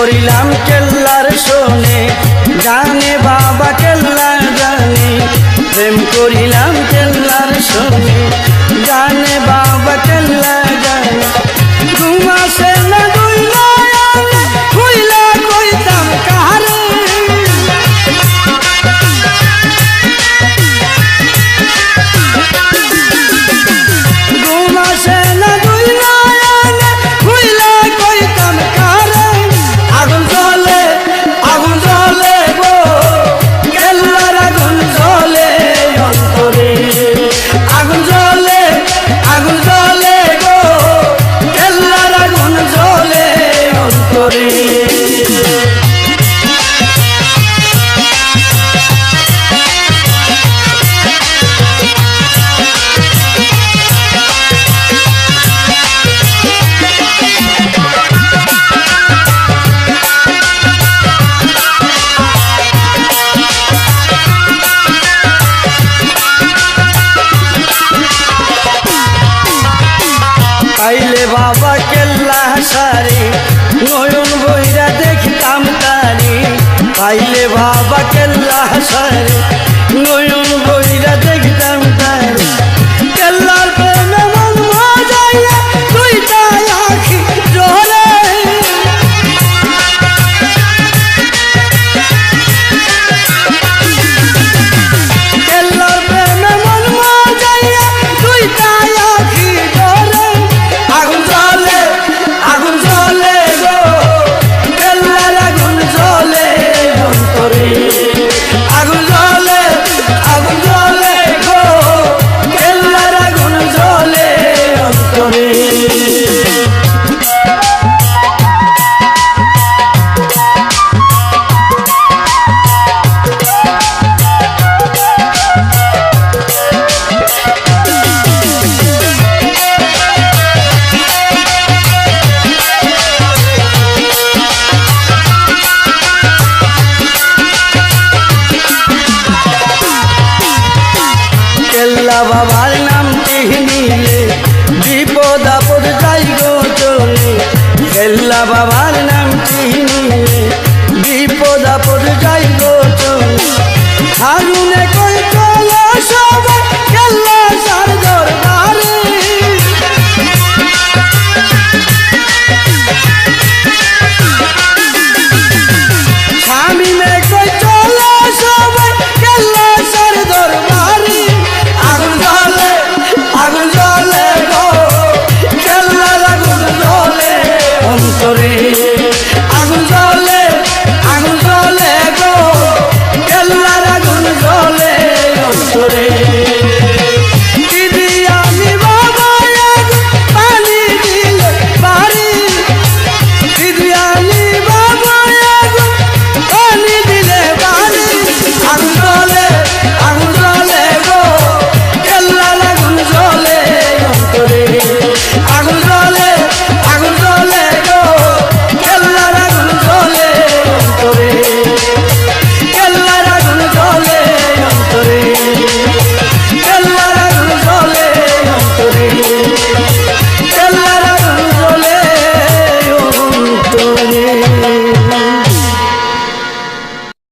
করিলাম কেল্লার শোনে জানে বাবা কেল্লা জানে প্রেম করিলাম কেল্লার শোনে জানে বাবা কেল্লা জানে ঘুমাসে না দুইলা হইলা কইতাম কারে ঘুমাসে না দুইলা হইলা কইতাম কারে আগুন জ্বলে গো কেল্লার আগুন জ্বলে অন্তরে আগুন জ্বলে গো কেল্লার আগুন জ্বলে অন্তরে পাইলে বাবা কেল্লা সারি নয়ন বইরা দেখতাম তারি পাইলে বাবা কেল্লা সারি নয়ন বইরা